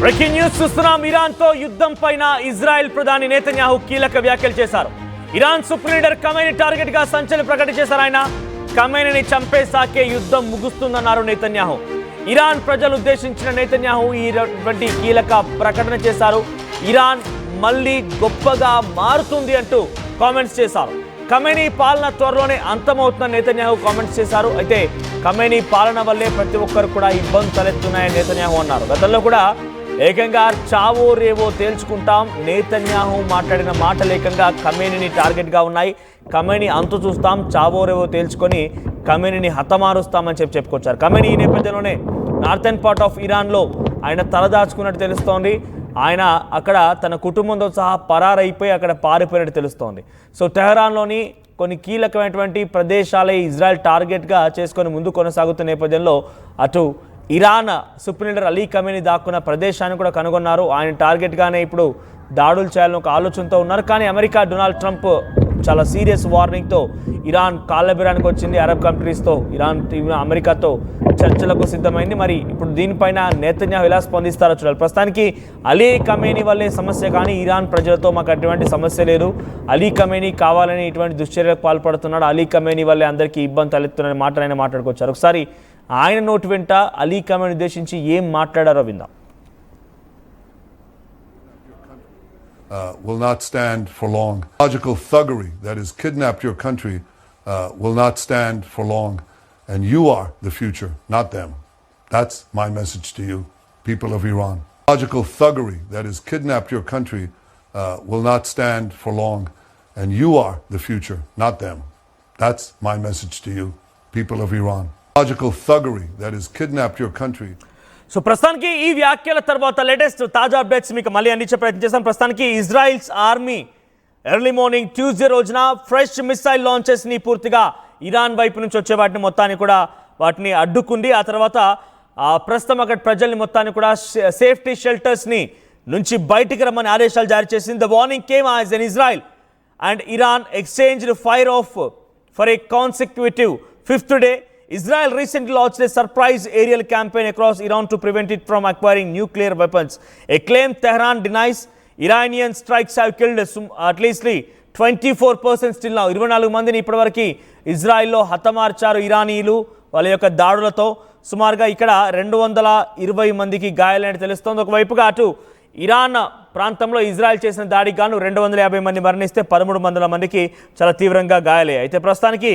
Breaking news చూస్తున్నాం. ఇరాన్తో యుద్ధం పైన ఇజ్రాయెల్ ప్రధాని నెతన్యాహు కీలక వ్యాఖ్యలు చేశారు. Iran supreme leader Khamenei target గా సంచలన ప్రకటన చేశారు. ఆయన ఖమేనీని చంపేసాకే యుద్ధం ముగుస్తుందన్నారు నెతన్యాహు. ఇరాన్ ప్రజలు ఉద్దేశించిన నెతన్యాహు ఇటువంటి కీలక ప్రకటన చేశారు. ఇరాన్ మళ్ళీ గొప్పగా మారుతుంది అంటూ కామెంట్స్ చేశారు. ఖమేనీ పాలన త్వరలోనే అంతమవుతుందని నెతన్యాహు కామెంట్స్ చేశారు. అయితే ఖమేనీ పాలన వల్లే ప్రతి ఒక్కరు కూడా ఇబ్బంది తలెత్తున్నాయని నెతన్యాహు అన్నారు. గతంలో కూడా ఏకంగా చావో రేవో తేల్చుకుంటాం నెతన్యాహు మాట్లాడిన మాటలు ఏకంగా ఖమేనీని టార్గెట్గా ఉన్నాయి. ఖమేనీ అంతు చూస్తాం, చావో రేవో తేల్చుకొని ఖమేనీని హతమారుస్తామని చెప్పుకొచ్చారు. ఖమేనీ ఈ నేపథ్యంలోనే నార్థన్ పార్ట్ ఆఫ్ ఇరాన్లో ఆయన తలదాచుకున్నట్టు తెలుస్తోంది. ఆయన అక్కడ తన కుటుంబంతో సహా పరారైపోయి అక్కడ పారిపోయినట్టు తెలుస్తోంది. సో టెహరాన్లోని కొన్ని కీలకమైనటువంటి ప్రదేశాలే ఇజ్రాయెల్ టార్గెట్గా చేసుకొని ముందు కొనసాగుతున్న నేపథ్యంలో అటు Iran supreme leader Ali Khamenei దాక్కున్న ప్రదేశాన్ని కూడా కనుగొన్నారు. ఆయన టార్గెట్గానే ఇప్పుడు దాడులు చేయాలని ఒక ఆలోచనతో ఉన్నారు. కానీ అమెరికా డొనాల్డ్ ట్రంప్ చాలా సీరియస్ వార్నింగ్తో ఇరాన్ కాళ్ళబెరానికి వచ్చింది. అరబ్ కంట్రీస్తో ఇరాన్ అమెరికాతో చర్చలకు సిద్ధమైంది. మరి ఇప్పుడు దీనిపైన నెతన్యాహు ఎలా స్పందిస్తారో చూడాలి. ప్రస్తుతానికి అలీ ఖమేనీ వల్లే సమస్య, కానీ ఇరాన్ ప్రజలతో మాకు అటువంటి సమస్య లేదు. అలీ ఖమేనీ కావాలని ఇటువంటి దుశ్చర్యలకు పాల్పడుతున్నాడు. అలీ ఖమేనీ వల్లే అందరికీ ఇబ్బంది తలెత్తున్న మాటలు ఆయన మాట్లాడుకొచ్చారు. ఒకసారి ఆయన నోటి వెంట అలీ ఖమేనీ ఉద్దేశించి ఏం మాట్లాడారో విందాం. Will not stand for long. Logical thuggery that has kidnapped your country will not stand for long. And you are the future, not them. That's my message to you, people of Iran. Logical thuggery that has kidnapped your country will not stand for long. And you are the future, not them. That's my message to you, people of Iran. Logical thuggery that has kidnapped your country. So ప్రస్తుతానికి ఈ వ్యాఖ్యల తర్వాత latest తాజా updates మీకు మళ్ళీ అందించే ప్రయత్నం చేస్తాం. ప్రస్తుతానికి Israel's army early morning Tuesday రోజున ఫ్రెష్ మిసైల్ లాంచెస్ని పూర్తిగా ఇరాన్ వైపు నుంచి వచ్చే వాటిని మొత్తాన్ని కూడా వాటిని అడ్డుకుంది. ఆ తర్వాత ప్రస్తుతం అక్కడ ప్రజల్ని మొత్తాన్ని కూడా సేఫ్టీ షెల్టర్స్ని నుంచి బయటికి రమ్మని ఆదేశాలు జారీ చేసింది. The warning came as N Israel and Iran exchanged fire of for a consecutive fifth day. Israel recently launched a surprise aerial campaign across Iran to prevent it from acquiring nuclear weapons. A claim Tehran denies. Iranian strikes have killed at least 24% still now. 24 మందిని ఇప్పటివరకు ఇజ్రాయెల్లో హతమార్చారు ఇరానీయులు వాళ్ళ యొక్క దాడులతో. సుమారుగా ఇక్కడ 220 మందికి గాయాలని తెలుస్తోంది. ఒకవైపుగా అటు ఇరాన్ ప్రాంతంలో ఇజ్రాయెల్ చేసిన దాడికి గాను 250 మంది మరణిస్తే 1300 మందికి చాలా తీవ్రంగా గాయాలయ్యాయి. అయితే ప్రస్తుతానికి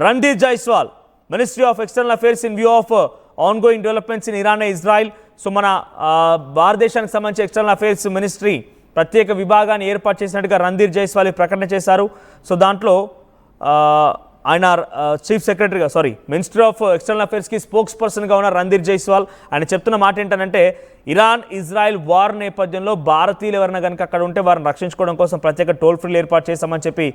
Randhir Jaiswal ministry of external affairs in view of ongoing developments in Iran and Israel. So మన భారతదేశానికి సంబంధించి ఎక్స్టర్నల్ అఫేర్స్ మినిస్ట్రీ ప్రత్యేక విభాగాన్ని ఏర్పాటు చేసినట్టుగా రణ్ధీర్ జైస్వాల్ ప్రకటన చేశారు. సో దాంట్లో ఆయన చీఫ్ సెక్రటరీగా మినిస్ట్రీ ఆఫ్ ఎక్స్టర్నల్ అఫేర్స్కి స్పోక్స్ పర్సన్గా ఉన్న రణ్ధీర్ జైస్వాల్ ఆయన చెప్తున్న మాట ఏంటంటే ఇరాన్ ఇజ్రాయెల్ వార్ నేపథ్యంలో భారతీయులు ఎవరైనా కనుక అక్కడ ఉంటే వారిని రక్షించుకోవడం కోసం ప్రత్యేక టోల్ ఫ్రీలు ఏర్పాటు చేశామని చెప్పి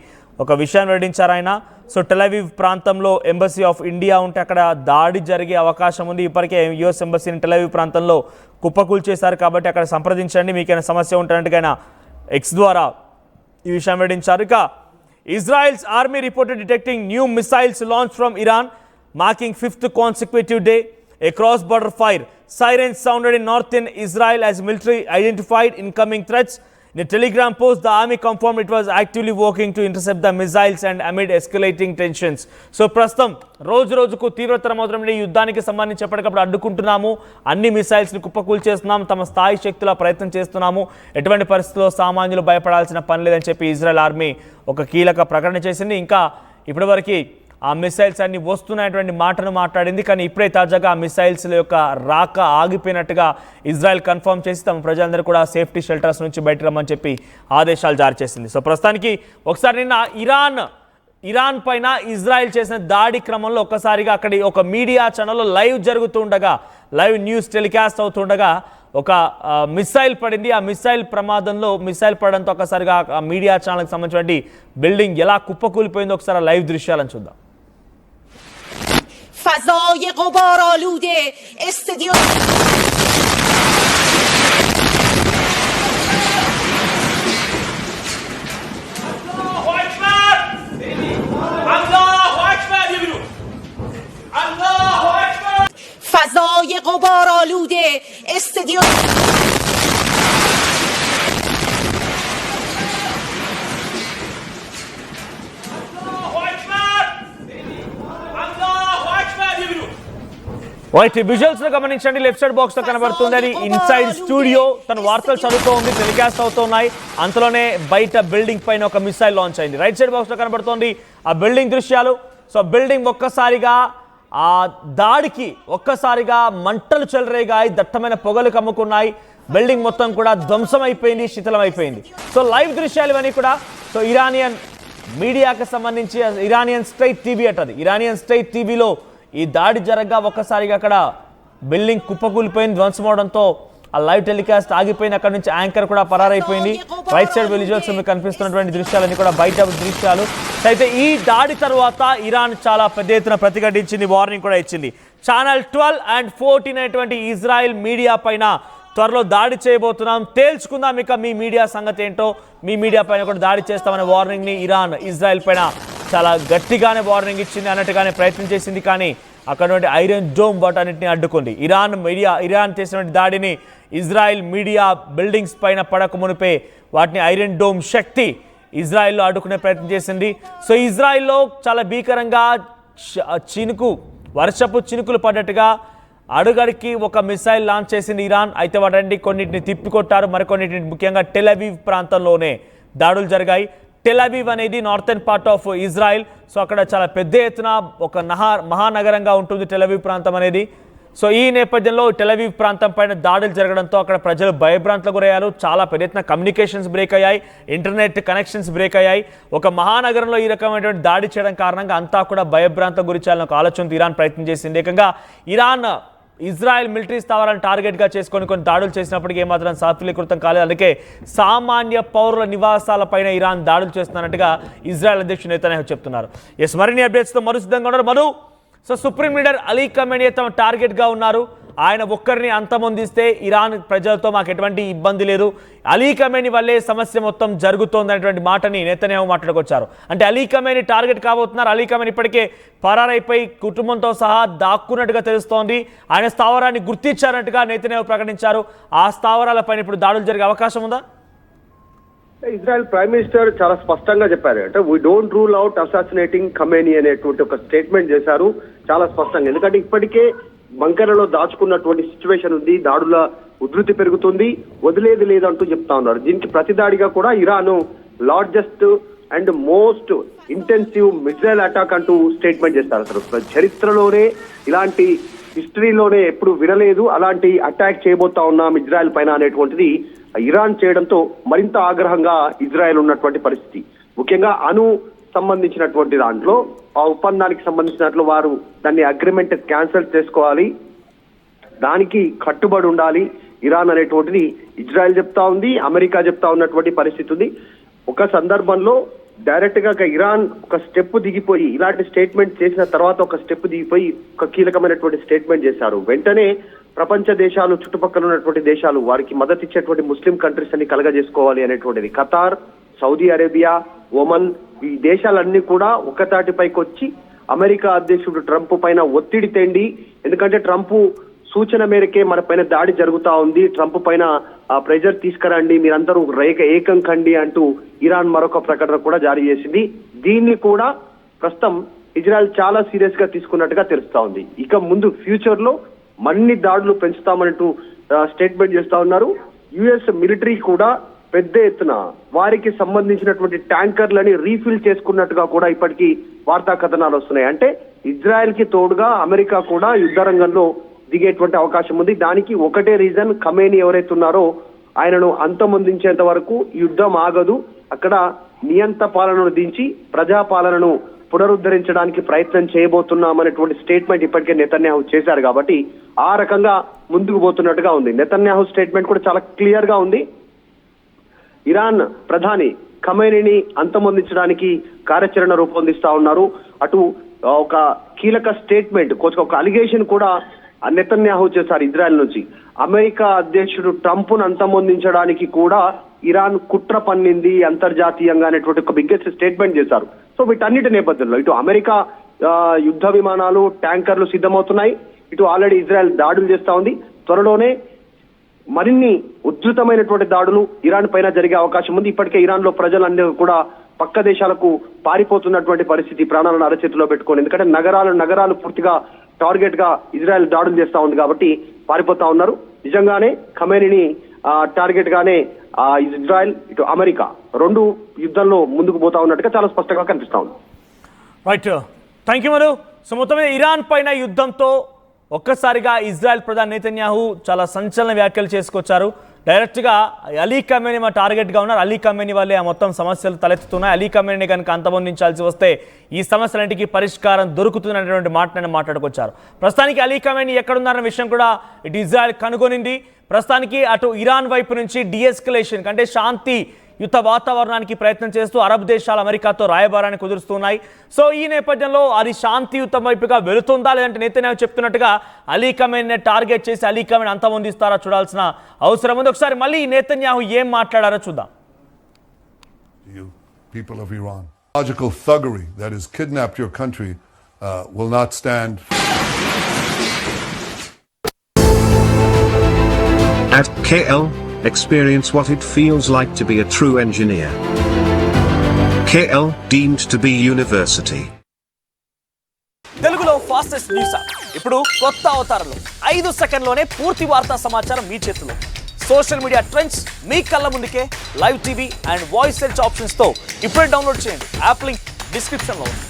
ఒక విషయాన్ని వెల్లడించారు ఆయన. సో టెల్ అవీవ్ ప్రాంతంలో ఎంబసీ ఆఫ్ ఇండియా ఉంటే అక్కడ దాడి జరిగే అవకాశం ఉంది. ఇప్పటికే యుఎస్ ఎంబసీని టెల్ అవీవ్ ప్రాంతంలో కుప్పకూల్ చేశారు కాబట్టి అక్కడ సంప్రదించండి మీకైనా సమస్య ఉంటున్నట్టుగా ఆయన ఎక్స్ ద్వారా ఈ విషయం వెల్లడించారు. ఇక Israel's army reported detecting new missiles launched from Iran, marking 5th consecutive day. A cross-border fire. Sirens sounded in northern Israel as military identified incoming threats. In a telegram post, the army confirmed it was actively working to intercept the missiles and amid escalating tensions. So, ప్రస్తుతం రోజుకు తీవ్రతరమవుతున్న యుద్ధానికి సంబంధించి ఎప్పటికప్పుడు అడ్డుకుంటున్నాము, అన్ని మిసైల్స్ని కుప్పకూల్ చేస్తున్నాము, తమ స్థాయి శక్తుల ప్రయత్నం చేస్తున్నాము, ఎటువంటి పరిస్థితుల్లో సామాన్యులు భయపడాల్సిన పని లేదని చెప్పి ఇజ్రాయెల్ ఆర్మీ ఒక కీలక ప్రకటన చేసింది. ఇంకా ఇప్పటివరకు ఆ మిసైల్స్ అన్ని వస్తున్నటువంటి మాటను మాట్లాడింది. కానీ ఇప్పుడే తాజాగా ఆ మిసైల్స్ యొక్క రాక ఆగిపోయినట్టుగా ఇజ్రాయెల్ కన్ఫర్మ్ చేసి తమ ప్రజలందరూ కూడా సేఫ్టీ షెల్టర్స్ నుంచి బయట రమ్మని చెప్పి ఆదేశాలు జారీ చేసింది. సో ప్రస్తుతానికి ఒకసారి నిన్న ఇరాన్ పైన ఇజ్రాయెల్ చేసిన దాడి క్రమంలో ఒక్కసారిగా అక్కడి ఒక మీడియా ఛానల్లో లైవ్ జరుగుతుండగా, లైవ్ న్యూస్ టెలికాస్ట్ అవుతుండగా ఒక మిసైల్ పడింది. ఆ మిసైల్ ప్రమాదంలో మిసైల్ పడడంతో ఒక్కసారిగా ఆ మీడియా ఛానల్కి సంబంధించిన బిల్డింగ్ ఎలా కుప్పకూలిపోయిందో ఒకసారి లైవ్ దృశ్యాలను చూద్దాం. فضای غبار آلوده استدیو فضای غبار آلوده استدیو రైట్, విజువల్స్ లో గమనించండి. లెఫ్ట్ సైడ్ బాక్స్ లో కనబడుతుంది అది ఇన్సైడ్ స్టూడియో. తన వార్తలు చదువుతూ ఉంది, టెలికాస్ట్ అవుతున్నాయి. అంతలోనే బయట బిల్డింగ్ పైన ఒక మిసైల్ లాంచ్ అయింది. రైట్ సైడ్ బాక్స్ లో కనబడుతోంది ఆ బిల్డింగ్ దృశ్యాలు. సో బిల్డింగ్ ఒక్కసారిగా ఆ దాడికి ఒక్కసారిగా మంటలు చెలరేగాయి, దట్టమైన పొగలు కమ్ముకున్నాయి. బిల్డింగ్ మొత్తం కూడా ధ్వంసం అయిపోయింది, శిథిలం అయిపోయింది. సో లైవ్ దృశ్యాలు ఇవన్నీ కూడా. సో ఇరానియన్ మీడియాకి సంబంధించి ఇరానియన్ స్టేట్ టీవీ అంటది. ఇరానియన్ స్టేట్ టీవీలో ఈ దాడి జరగగా ఒక్కసారిగా అక్కడ బిల్డింగ్ కుప్పకూలిపోయింది, ధ్వంసం అవడంతో ఆ లైవ్ టెలికాస్ట్ ఆగిపోయింది. అక్కడ నుంచి యాంకర్ కూడా పరారైపోయింది. రైట్ సైడ్ విజువల్స్ మీకు కనిపిస్తున్నటువంటి దృశ్యాలన్నీ కూడా బయట దృశ్యాలు. అయితే ఈ దాడి తర్వాత ఇరాన్ చాలా పెద్ద ఎత్తున ప్రతిఘటించింది, వార్నింగ్ కూడా ఇచ్చింది. ఛానల్ 12 అండ్ 14 అనేటువంటి ఇజ్రాయెల్ మీడియా పైన త్వరలో దాడి చేయబోతున్నాం, తేల్చుకుందాం ఇక మీ మీడియా సంగతి ఏంటో, మీ మీడియా పైన కూడా దాడి చేస్తామనే వార్నింగ్ని ఇరాన్ ఇజ్రాయెల్ పైన చాలా గట్టిగానే వార్నింగ్ ఇచ్చింది, అన్నట్టుగానే ప్రయత్నం చేసింది. కానీ అక్కడ నుండి ఐరన్ డోమ్ వాటన్నిటిని అడ్డుకుంది. ఇరాన్ చేసినటువంటి దాడిని ఇజ్రాయెల్ మీడియా బిల్డింగ్స్ పైన పడక మునిపే వాటిని ఐరన్ డోమ్ శక్తి ఇజ్రాయెల్లో అడ్డుకునే ప్రయత్నం చేసింది. సో ఇజ్రాయెల్లో చాలా భీకరంగా వర్షపు చినుకులు పడ్డట్టుగా అడుగడికి ఒక మిసైల్ లాంచ్ చేసింది ఇరాన్. అయితే వాటి కొన్నిటిని తిప్పికొట్టారు, మరికొన్నిటిని ముఖ్యంగా టెల్ అవీవ్ ప్రాంతంలోనే దాడులు జరిగాయి. టెల్ అవీవ్ అనేది northern part of Israel. So అక్కడ చాలా పెద్ద ఎత్తున ఒక మహానగరంగా ఉంటుంది టెల్ అవీవ్ ప్రాంతం అనేది. సో ఈ నేపథ్యంలో టెల్ అవీవ్ ప్రాంతం పైన దాడులు జరగడంతో అక్కడ ప్రజలు భయభ్రాంతులకు గురయ్యారు. చాలా పెద్ద ఎత్తున కమ్యూనికేషన్స్ బ్రేక్ అయ్యాయి, ఇంటర్నెట్ కనెక్షన్స్ బ్రేక్ అయ్యాయి. ఒక మహానగరంలో ఈ రకమైనటువంటి దాడి చేయడం కారణంగా అంతా కూడా భయభ్రాంతకు గురి చేయాలని ఒక ఆలోచనతో ఇరాన్ ప్రయత్నం చేసింది. ఏకంగా ఇరాన్ ఇజ్రాయెల్ మిలిటరీ స్థావరాలను టార్గెట్గా చేసుకొని కొన్ని దాడులు చేసినప్పటికీ ఏమాత్రం సఫలీకృతం కాలేదు. అందుకే సామాన్య పౌరుల నివాసాలపైన ఇరాన్ దాడులు చేస్తున్నట్టుగా ఇజ్రాయెల్ అధ్యక్షుడు నెతన్యాహు చెప్తున్నారు. మరిన్ని అప్డేట్స్తో మరో సిద్ధంగా ఉన్నారు Madhu. So supreme leader Ali Khamenei తమ టార్గెట్గా ఉన్నారు. ఆయన ఒక్కరిని అంతమొందిస్తే ఇరాన్ ప్రజలతో మాకు ఎటువంటి ఇబ్బంది లేదు, అలీ ఖమేనీ వల్లే సమస్య మొత్తం జరుగుతోంది అనేటువంటి మాటని నెతన్యాహు మాట్లాడుకొచ్చారు. అంటే అలీ ఖమేనీ టార్గెట్ కాబోతున్నారు. అలీ ఖమేనీ ఇప్పటికే పరారైపోయి కుటుంబంతో సహా దాక్కున్నట్టుగా తెలుస్తోంది. ఆయన స్థావరాన్ని గుర్తించారన్నట్టుగా నెతన్యాహు ప్రకటించారు. ఆ స్థావరాలపైన ఇప్పుడు దాడులు జరిగే అవకాశం ఉందా? ఇజ్రాయెల్ ప్రైమ్ మినిస్టర్ చాలా స్పష్టంగా చెప్పారు. అంటే we don't rule out assassinating Khamenei అనేటువంటి ఒక స్టేట్మెంట్ చేశారు చాలా స్పష్టంగా. ఎందుకంటే ఇప్పటికే బంకర్లలో దాచుకున్నటువంటి సిచ్యువేషన్ ఉంది, దాడుల ఉధృతి పెరుగుతుంది, వదిలేది లేదంటూ చెప్తా ఉన్నారు. దీనికి ప్రతిదాడిగా కూడా Iran largest and most intensive missile attack అంటూ స్టేట్మెంట్ చేస్తారు. అసలు చరిత్రలోనే ఇలాంటి హిస్టరీలోనే ఎప్పుడు వినలేదు, అలాంటి అటాక్ చేయబోతా ఉన్నాం ఇజ్రాయెల్ పైన అనేటువంటిది ఇరాన్ చేయడంతో మరింత ఆగ్రహంగా ఇజ్రాయెల్ ఉన్నటువంటి పరిస్థితి. ముఖ్యంగా సంబంధించినటువంటి దాంట్లో ఆ ఒప్పందానికి సంబంధించినట్లు వారు దాన్ని అగ్రిమెంట్ క్యాన్సిల్ చేసుకోవాలి, దానికి కట్టుబడి ఉండాలి ఇరాన్ అనేటువంటిది ఇజ్రాయెల్ చెప్తా ఉంది, అమెరికా చెప్తా ఉన్నటువంటి పరిస్థితి ఉంది. ఒక సందర్భంలో డైరెక్ట్ గా ఇరాన్ ఒక స్టెప్ దిగిపోయి ఇలాంటి స్టేట్మెంట్ చేసిన తర్వాత ఒక స్టెప్ దిగిపోయి ఒక కీలకమైనటువంటి స్టేట్మెంట్ చేశారు. వెంటనే ప్రపంచ దేశాలు, చుట్టుపక్కల ఉన్నటువంటి దేశాలు వారికి మద్దతు ఇచ్చేటువంటి ముస్లిం కంట్రీస్ అన్ని కలగజేసుకోవాలి అనేటువంటిది. ఖతార్, సౌదీ అరేబియా, ఒమన్, ఈ దేశాలన్నీ కూడా ఒక్కతాటిపైకి వచ్చి అమెరికా అధ్యక్షుడు ట్రంప్ పైన ఒత్తిడి తెండి, ఎందుకంటే ట్రంప్ సూచన మేరకే మన పైన దాడి జరుగుతా ఉంది, ట్రంప్ పైన ప్రెజర్ తీసుకురండి, మీరందరూ ఏకం కండి అంటూ ఇరాన్ మరొక ప్రకటన కూడా జారీ చేసింది. దీన్ని కూడా ప్రస్తుతం ఇజ్రాయెల్ చాలా సీరియస్ గా తీసుకున్నట్టుగా తెలుస్తా ఉంది. ఇక ముందు ఫ్యూచర్ లో మరిన్ని దాడులు పెంచుతామంటూ స్టేట్మెంట్ చేస్తా ఉన్నారు. యుఎస్ మిలిటరీ కూడా పెద్ద ఎత్తున వారికి సంబంధించినటువంటి ట్యాంకర్లని రీఫిల్ చేసుకున్నట్టుగా కూడా ఇప్పటికీ వార్తా కథనాలు వస్తున్నాయి. అంటే ఇజ్రాయెల్ కి తోడుగా అమెరికా కూడా యుద్ధ రంగంలో దిగేటువంటి అవకాశం ఉంది. దానికి ఒకటే రీజన్, ఖమేనీ ఎవరైతే ఉన్నారో ఆయనను అంతమొందించేంత వరకు యుద్ధం ఆగదు, అక్కడ నియంత పాలనను దించి ప్రజాపాలనను పునరుద్ధరించడానికి ప్రయత్నం చేయబోతున్నామనేటువంటి స్టేట్మెంట్ ఇప్పటికే నెతన్యాహు చేశారు. కాబట్టి ఆ రకంగా ముందుకు పోతున్నట్టుగా ఉంది. నెతన్యాహు స్టేట్మెంట్ కూడా చాలా క్లియర్ గా ఉంది. ఇరాన్ ప్రధాని ఖమేనీని అంతమొందించడానికి కార్యాచరణ రూపొందిస్తా ఉన్నారు. అటు ఒక కీలక స్టేట్మెంట్, ఒక అలిగేషన్ కూడా నెతన్యాహు చేశారు ఇజ్రాయెల్ నుంచి. అమెరికా అధ్యక్షుడు ట్రంప్ ను అంతమొందించడానికి కూడా ఇరాన్ కుట్ర పన్నింది అంతర్జాతీయంగా అనేటువంటి ఒక బిగ్గెస్ట్ స్టేట్మెంట్ చేశారు. సో వీటన్నిటి నేపథ్యంలో ఇటు అమెరికా యుద్ధ విమానాలు, ట్యాంకర్లు సిద్ధమవుతున్నాయి, ఇటు ఆల్రెడీ ఇజ్రాయెల్ దాడులు చేస్తా ఉంది. త్వరలోనే మరిన్ని ఉధృతమైనటువంటి దాడులు ఇరాన్ పైన జరిగే అవకాశం ఉంది. ఇప్పటికే ఇరాన్ లో ప్రజలందరూ కూడా పక్క దేశాలకు పారిపోతున్నటువంటి పరిస్థితి, ప్రాణాలను అరచేతిలో పెట్టుకొని. ఎందుకంటే నగరాలు పూర్తిగా టార్గెట్ గా ఇజ్రాయెల్ దాడులు చేస్తా ఉంది కాబట్టి పారిపోతా ఉన్నారు. నిజంగానే ఖమేనీని టార్గెట్ గానే ఇజ్రాయెల్ ఇటు అమెరికా రెండు యుద్ధంలో ముందుకు పోతా ఉన్నట్టుగా చాలా స్పష్టంగా కనిపిస్తా ఉంది. Right, thank you Madhu. So మొత్తం ఇరాన్ పైన యుద్ధంతో ఒక్కసారిగా ఇజ్రాయెల్ ప్రధాని నెతన్యాహు చాలా సంచలన వ్యాఖ్యలు చేసుకొచ్చారు. డైరెక్ట్గా అలీ ఖమేనీ మా టార్గెట్గా ఉన్నారు. అలీ ఖమేనీ వల్లే ఆ మొత్తం సమస్యలు తలెత్తుతున్నాయి. అలీ ఖమేనీ కనుక అంతమొందించాల్సి వస్తే ఈ సమస్యలన్నింటికీ పరిష్కారం దొరుకుతుందనేటువంటి మాటను మాట్లాడుకొచ్చారు. ప్రస్తుతానికి అలీ ఖమేనీ ఎక్కడున్నారన్న విషయం కూడా ఇటు ఇజ్రాయెల్ కనుగొనింది. ప్రస్తుతానికి అటు ఇరాన్ వైపు నుంచి డిఎస్కలేషన్ అంటే శాంతి యుద్ధ వాతావరణానికి ప్రయత్నం చేస్తూ అరబ్ దేశాలు అమెరికాతో రాయబారాన్ని కుదురుస్తున్నాయి. సో ఈ నేపథ్యంలో అది శాంతియుతం వైపుగా వెళుతుందా లేదంటే నెతన్యాహు చెప్తున్నట్టుగా అలీ ఖమేనీ టార్గెట్ చేసి అలీ ఖమేనీ అంతమొందిస్తారా చూడాల్సిన అవసరం ఉంది. ఒకసారి మళ్ళీ నెతన్యాహు ఏం మాట్లాడారో చూద్దాం. You people of Iran, logical thuggery that has kidnapped your country will not stand. At KL, experience what it feels like to be a true engineer. KL, deemed to be university. తెలుగులో fastest news app ఇప్పుడు కొత్త అవతారంలో 5 సెకండ్లోనే పూర్తి వార్తా సమాచారం మీ చేతిలో. Social media trends మీ కళ్ళ ముందుకే live TV and voice search options తో ఇప్పుడే డౌన్లోడ్ చేయండి. యాప్ లింక్ డిస్క్రిప్షన్ లో ఉంది.